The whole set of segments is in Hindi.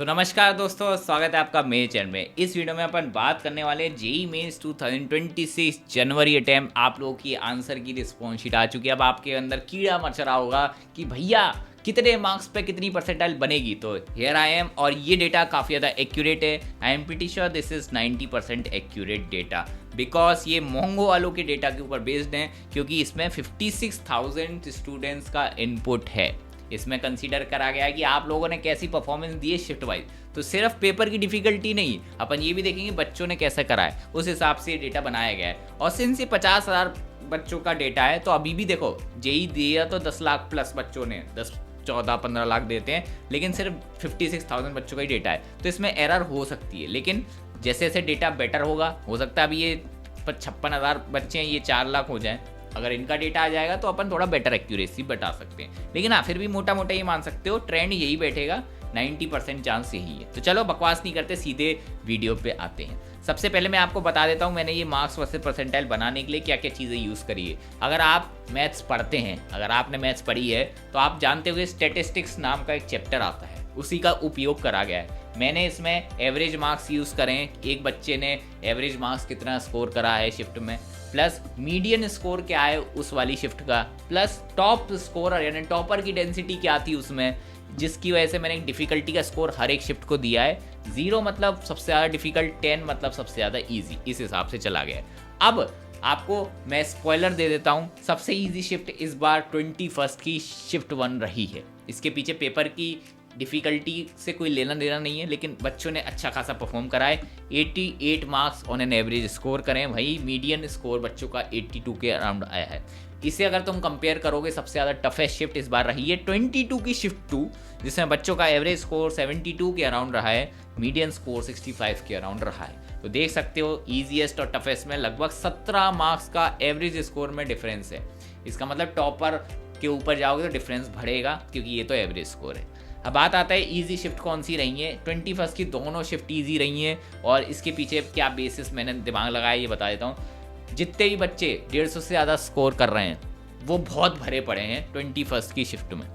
तो नमस्कार दोस्तों, स्वागत है आपका मेरे चैनल में। इस वीडियो में अपन बात करने वाले हैं जेई मेंस 2026 जनवरी अटेम्प्ट। आप लोगों की आंसर की रिस्पॉन्स शीट आ चुकी है। अब आपके अंदर कीड़ा मच रहा होगा कि भैया कितने मार्क्स पे कितनी परसेंटाइल बनेगी। तो हियर आई एम, और ये डेटा काफ़ी ज़्यादा एक्यूरेट है। I am pretty sure this is 90% accurate data, because ये मोंगो वालों के डेटा के ऊपर बेस्ड हैं, क्योंकि इसमें 56,000 स्टूडेंट्स का इनपुट है। इसमें कंसीडर करा गया है कि आप लोगों ने कैसी परफॉर्मेंस दी है शिफ्ट वाइज। तो सिर्फ पेपर की डिफिकल्टी नहीं, अपन ये भी देखेंगे बच्चों ने कैसा करा है, उस हिसाब से डेटा बनाया गया है। और सिंस ये 50,000 बच्चों का डेटा है, तो अभी भी देखो जेई दिया तो 10 लाख प्लस बच्चों ने, 10 14-15 लाख देते हैं, लेकिन सिर्फ 56,000 बच्चों का ही डेटा है। तो इसमें एरर हो सकती है, लेकिन जैसे जैसे डेटा बेटर होगा, हो सकता है अभी ये 56,000 बच्चे हैं, ये 4 लाख हो जाएं। अगर इनका डेटा आ जाएगा तो अपन थोड़ा बेटर एक्यूरेसी बता सकते हैं, लेकिन हाँ फिर भी मोटा मोटा ये मान सकते हो ट्रेंड यही बैठेगा, 90% चांस यही है। तो चलो बकवास नहीं करते, सीधे वीडियो पे आते हैं। सबसे पहले मैं आपको बता देता हूँ मैंने ये मार्क्स वर्सेस परसेंटाइल बनाने के लिए क्या क्या चीज़ें यूज़ करी है। अगर आप मैथ्स पढ़ते हैं, अगर आपने मैथ्स पढ़ी है, तो आप जानते हो कि स्टैटिस्टिक्स नाम का एक चैप्टर आता है, उसी का उपयोग करा गया है। मैंने इसमें एवरेज मार्क्स यूज़ करें, एक बच्चे ने एवरेज मार्क्स कितना स्कोर करा है शिफ्ट में, प्लस मीडियन स्कोर क्या है उस वाली शिफ्ट का, प्लस टॉप स्कोर यानी टॉपर की डेंसिटी क्या थी उसमें, जिसकी वजह से मैंने एक डिफ़िकल्टी का स्कोर हर एक शिफ्ट को दिया है। 0 मतलब सबसे ज़्यादा डिफ़िकल्ट, 10 मतलब सबसे ज़्यादा ईजी, इस हिसाब से चला गया है। अब आपको मैं स्पॉइलर दे देता हूँ, सबसे ईजी शिफ्ट इस बार 21 की शिफ्ट 1 रही है। इसके पीछे पेपर की डिफ़िकल्टी से कोई लेना देना नहीं है, लेकिन बच्चों ने अच्छा खासा परफॉर्म करा है। 88 marks on an average score करें, वही मीडियन स्कोर बच्चों का 82 के अराउंड आया है। इसे अगर तुम कंपेयर करोगे, सबसे ज़्यादा टफेस्ट शिफ्ट इस बार रही है 22 की शिफ्ट 2, जिसमें बच्चों का एवरेज स्कोर 72 के अराउंड रहा है, मीडियन स्कोर 65 के अराउंड रहा है। तो देख सकते हो ईजीएस्ट और टफेस्ट में लगभग 17 मार्क्स का एवरेज स्कोर में डिफरेंस है। इसका मतलब टॉपर के ऊपर जाओगे तो डिफरेंस बढ़ेगा, क्योंकि ये तो एवरेज स्कोर है। अब बात आता है इजी शिफ्ट कौन सी रही है। 21 की दोनों शिफ्ट इजी रही हैं, और इसके पीछे क्या बेसिस मैंने दिमाग लगाया ये बता देता हूँ। जितने भी बच्चे 150 से ज़्यादा स्कोर कर रहे हैं वो बहुत भरे पड़े हैं 21 की शिफ्ट में।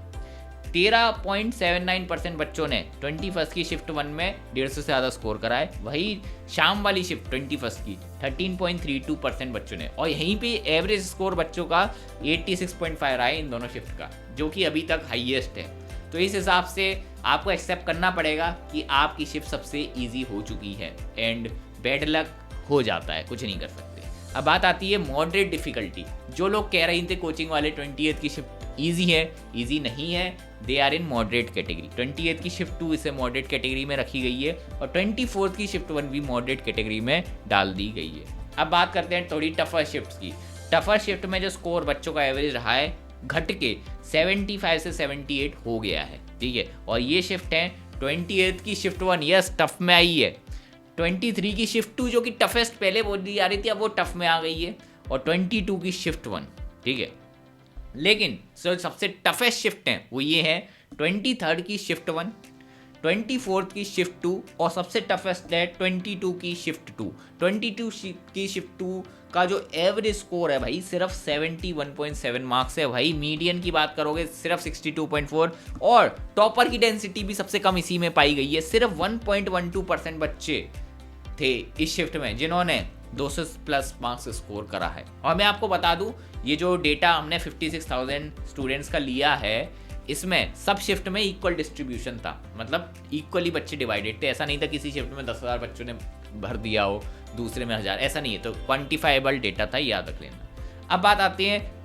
13.79% बच्चों ने 21 की शिफ्ट 1 में 150 से ज़्यादा स्कोर करा है। वही शाम वाली शिफ्ट 21 की 13.32% बच्चों ने, और यहीं पे एवरेज स्कोर बच्चों का 86.5 रहा है इन दोनों शिफ्ट का, जो कि अभी तक हाईएस्ट है। तो इस हिसाब से आपको एक्सेप्ट करना पड़ेगा कि आपकी शिफ्ट सबसे इजी हो चुकी है, एंड बैड लक हो जाता है, कुछ नहीं कर सकते। अब बात आती है मॉडरेट डिफिकल्टी। जो लोग कह रहे थे कोचिंग वाले 28 की शिफ्ट इजी है, इजी नहीं है, they are in moderate category. 28 की शिफ्ट 2 इसे मॉडरेट कैटेगरी में रखी गई है, और 24 की शिफ्ट 1 भी मॉडरेट कैटेगरी में डाल दी गई है। अब बात करते हैं थोड़ी टफर शिफ्ट की। टफर शिफ्ट में जो स्कोर बच्चों का एवरेज रहा है, घट के 75 से 78 हो गया है, ठीक है। और ये शिफ्ट है 28 की शिफ्ट 1, यस टफ में आई है। 23 की शिफ्ट 2 जो कि टफेस्ट पहले बोली जा रही थी, अब वो टफ में आ गई है, और 22 की शिफ्ट 1, ठीक है। लेकिन सबसे टफेस्ट शिफ्ट है वो ये है 23 की शिफ्ट 1, 24 की शिफ्ट 2, और सबसे टफेस्ट है 22 की शिफ्ट 2। 22 की शिफ्ट 2 का जो एवरेज स्कोर है भाई सिर्फ 71.7 मार्क्स है। भाई मीडियन की बात करोगे सिर्फ 62.4, और टॉपर की डेंसिटी भी सबसे कम इसी में पाई गई है। सिर्फ 1.12% बच्चे थे इस शिफ्ट में जिन्होंने 200 प्लस मार्क्स स्कोर करा है। और मैं आपको बता दूं, ये जो डेटा हमने 56,000 स्टूडेंट्स का लिया है, इसमें सब शिफ्ट में इक्वल डिस्ट्रीब्यूशन था, मतलब इक्वली बच्चे डिवाइडेड थे। ऐसा नहीं था किसी शिफ्ट में 10,000 बच्चों ने भर दिया हो, दूसरे में 1,000, ऐसा नहीं है। तो क्वान्टिफाइबल डेटा था, याद रख लेना। अब बात आती है,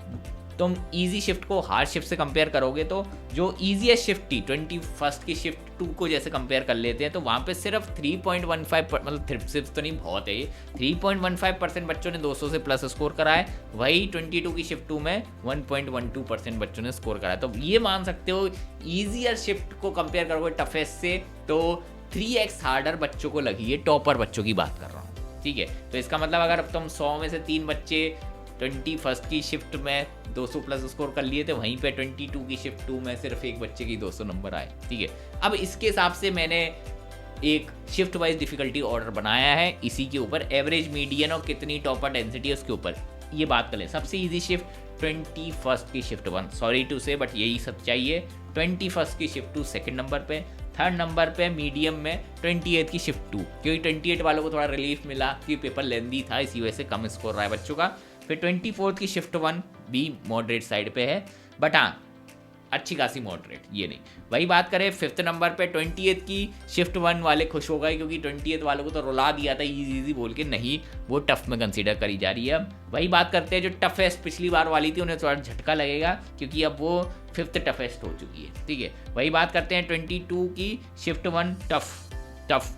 तुम इजी शिफ्ट को हार्ड शिफ्ट से कंपेयर करोगे, तो जो ईजीएस्ट शिफ्ट थी 21 की शिफ्ट 2 को जैसे कंपेयर कर लेते हैं, तो वहाँ पे सिर्फ 3.15 मतलब सिर्फ तो नहीं, बहुत है ये, 3.15% बच्चों ने 200 से प्लस स्कोर करा है। वही 22 की शिफ्ट 2 में 1.12% बच्चों ने स्कोर करा है। तो ये मान सकते हो ईजियर शिफ्ट को कंपेयर करोगे टफेस्ट से, तो 3x हार्डर बच्चों को लगी है। टॉपर बच्चों की बात कर रहा हूँ, ठीक है। तो इसका मतलब अगर तुम 100 में से 3 बच्चे 21 की शिफ्ट में 200 प्लस स्कोर कर लिए थे, वहीं पे 22 की शिफ्ट 2 में सिर्फ एक बच्चे की 200 नंबर आए, ठीक है। अब इसके हिसाब से मैंने एक शिफ्ट वाइज डिफिकल्टी ऑर्डर बनाया है, इसी के ऊपर एवरेज, मीडियन और कितनी टॉपर डेंसिटी है उसके ऊपर ये बात कर लें। सबसे इजी शिफ्ट 21 की शिफ्ट 1, सॉरी टू से बट यही सच्चाई है। 21 की शिफ्ट 2 सेकंड नंबर पे, थर्ड नंबर पे मीडियम में 28 की शिफ्ट 2, क्योंकि 28 वालों को थोड़ा रिलीफ मिला कि पेपर लेंदी था, इसी वजह से कम स्कोर रहा है बच्चों का। फिर 24 की शिफ्ट 1 भी मॉडरेट साइड पे है, बट हाँ अच्छी खासी मॉडरेट, ये नहीं। वही बात करें फिफ्थ नंबर पे 28 की शिफ्ट 1 वाले खुश हो गए, क्योंकि 28 वालों को तो रुला दिया था इजी इजी बोल के, नहीं वो टफ में कंसीडर करी जा रही है। अब वही बात करते हैं जो टफेस्ट पिछली बार वाली थी उन्हें थोड़ा झटका लगेगा, क्योंकि अब वो फिफ्थ टफेस्ट हो चुकी है, ठीक है। वही बात करते हैं 22 की शिफ्ट 1 टफ,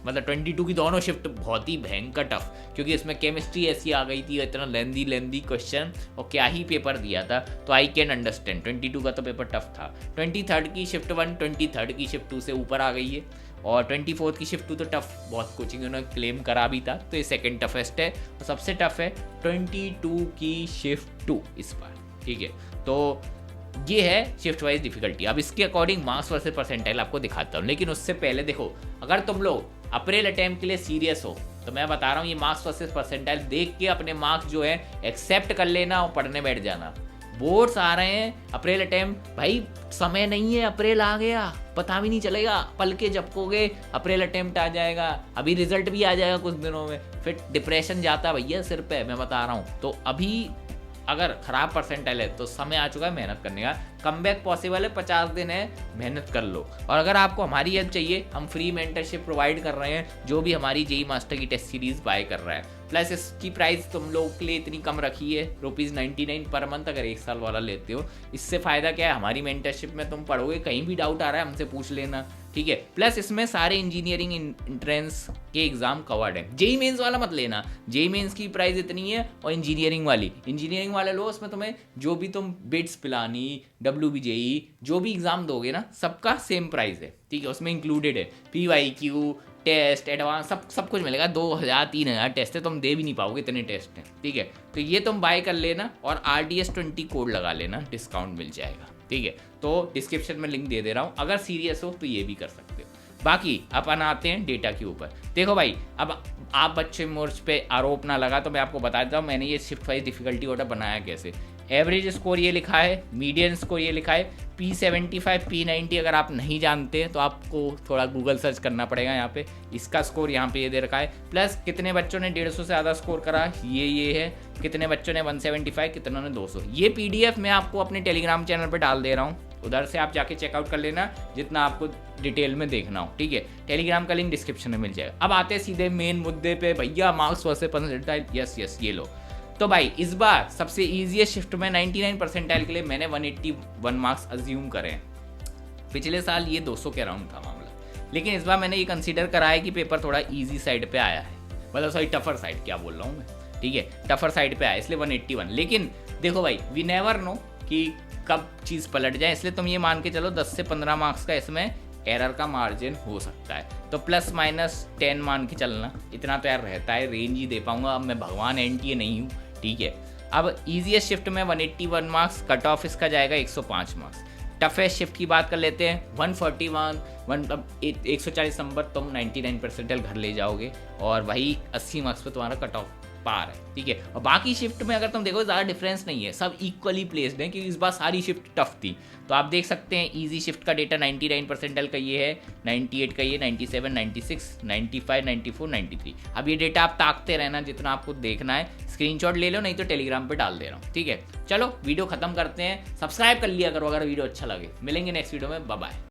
मतलब 22 की दोनों शिफ्ट बहुत ही भयंकर टफ, क्योंकि इसमें केमिस्ट्री ऐसी आ गई थी, इतना लेंदी क्वेश्चन और क्या ही पेपर दिया था, तो आई कैन अंडरस्टैंड 22 का तो पेपर टफ था। 23 की शिफ्ट 1 23 की शिफ्ट 2 से ऊपर आ गई है, और 24 की शिफ्ट 2 तो टफ बहुत कोचिंग उन्होंने क्लेम करा भी था, तो ये सेकेंड टफेस्ट है। और सबसे टफ है 22 की शिफ्ट 2 इस बार, ठीक है। तो ये है शिफ्ट वाइज डिफिकल्टी। अब इसके अकॉर्डिंग मार्क्स वर्सेस परसेंटाइल आपको दिखाता हूँ, लेकिन उससे पहले देखो, अगर तुम लोग अप्रैल अटेम्प्ट के लिए सीरियस हो तो मैं बता रहा हूँ ये मार्क्स वर्सेस परसेंटाइल देख के अपने मार्क्स जो है एक्सेप्ट कर लेना और पढ़ने बैठ जाना। बोर्ड्स आ रहे हैं अप्रैल अटेम्प्ट, भाई समय नहीं है, अप्रैल आ गया पता भी नहीं चलेगा, पल के झपकोगे अप्रैल अटेम्प्ट आ जाएगा, अभी रिजल्ट भी आ जाएगा कुछ दिनों में, फिर डिप्रेशन जाता भैया सिर पे, मैं बता रहा हूँ। तो अभी अगर खराब परसेंटाइल है तो समय आ चुका है मेहनत करने का, कमबैक पॉसिबल है, 50 दिन है, मेहनत कर लो। और अगर आपको हमारी हेल्प चाहिए, हम फ्री मेंटरशिप प्रोवाइड कर रहे हैं, जो भी हमारी जेई मास्टर की टेस्ट सीरीज बाय कर रहा है, प्लस इसकी प्राइस तुम लोगों के लिए इतनी कम रखी है ₹99 पर मंथ अगर 1 साल वाला लेते हो। इससे फ़ायदा क्या है, हमारी मेंटरशिप में तुम पढ़ोगे, कहीं भी डाउट आ रहा है हमसे पूछ लेना, ठीक है। प्लस इसमें सारे इंजीनियरिंग एंट्रेंस के एग्जाम कवर्ड है, जेई मेंस वाला मत लेना, जेई मेंस की प्राइस इतनी है, और इंजीनियरिंग वाले लो, उसमें तुम्हें जो भी तुम बिट्स पिलानी WBJE जो भी एग्जाम दोगे ना, सबका सेम प्राइस है, ठीक है। उसमें इंक्लूडेड है PYQ टेस्ट एडवांस सब कुछ मिलेगा। 2000-3000 टेस्ट है, तुम दे भी नहीं पाओगे, इतने टेस्ट हैं, ठीक है। तो ये तुम बाय कर लेना और RDS20 कोड लगा लेना, डिस्काउंट मिल जाएगा, ठीक है। तो डिस्क्रिप्शन में लिंक दे दे रहा हूँ, अगर सीरियस हो तो ये भी कर सकते हो। बाकी अपन आते हैं डेटा के ऊपर। देखो भाई, अब आप बच्चे मोर्च पे आरोप ना लगा तो मैं आपको बता देता हूँ मैंने ये शिफ्ट वाइज डिफिकल्टी ऑर्डर बनाया कैसे। एवरेज स्कोर ये लिखा है, मीडियन स्कोर ये लिखा है, P75 P90 अगर आप नहीं जानते तो आपको थोड़ा गूगल सर्च करना पड़ेगा। यहाँ पे इसका स्कोर यहाँ पे ये दे रखा है, प्लस कितने बच्चों ने 150 से ज़्यादा स्कोर करा ये है, कितने बच्चों ने 175, कितनों ने 200। ये PDF मैं आपको अपने टेलीग्राम चैनल पर डाल दे रहा हूँ, उधर से आप जाके चेकआउट कर लेना जितना आपको डिटेल में देखना हो, ठीक है। टेलीग्राम का लिंक डिस्क्रिप्शन में मिल जाएगा। अब आते हैं सीधे मेन मुद्दे पे, भैया मार्क्स वर्सेस परसेंटाइल। यस ये लो। तो भाई इस बार सबसे ईजीएस्ट शिफ्ट में 99 परसेंटाइल के लिए मैंने 181 मार्क्स अज्यूम करें। पिछले साल ये 200 के अराउंड था मामला, लेकिन इस बार मैंने ये कंसीडर करा है कि पेपर थोड़ा ईजी साइड पे आया है, मतलब सॉरी टफर साइड, क्या बोल रहा हूँ मैं, ठीक है, टफर साइड पे आया इसलिए 181। लेकिन देखो भाई, वी नेवर नो कि कब चीज़ पलट जाए, इसलिए तुम ये मान के चलो 10 से 15 मार्क्स का इसमें एरर का मार्जिन हो सकता है, तो +-10 मान के चलना, इतना तो यार रहता है, रेंज ही दे पाऊंगा। अब मैं भगवान NTA नहीं हूँ, ठीक है। अब ईजीएस्ट शिफ्ट में 181 मार्क्स, कट ऑफ इसका जाएगा 105 मार्क्स। टफेस्ट शिफ्ट की बात कर लेते हैं, 141 140 नंबर तुम 99 परसेंटाइल घर ले जाओगे, और वही 80 मार्क्स पे तुम्हारा कट ऑफ पार है, ठीक है। और बाकी शिफ्ट में अगर तुम देखो ज़्यादा डिफरेंस नहीं है, सब इक्वली प्लेस्ड हैं, क्योंकि इस बार सारी शिफ्ट टफ थी। तो आप देख सकते हैं इजी शिफ्ट का डेटा 99 परसेंटाइल का ये है, 98 का ये, 97, 96, 95, 94, 93। अब ये डेटा आप ताकते रहना, जितना आपको देखना है स्क्रीनशॉट ले लो, नहीं तो टेलीग्राम पे डाल दे रहा हूँ, ठीक है। चलो वीडियो खत्म करते हैं, सब्सक्राइब कर लिया करो अगर वीडियो अच्छा लगे। मिलेंगे नेक्स्ट वीडियो में, बाय बाय।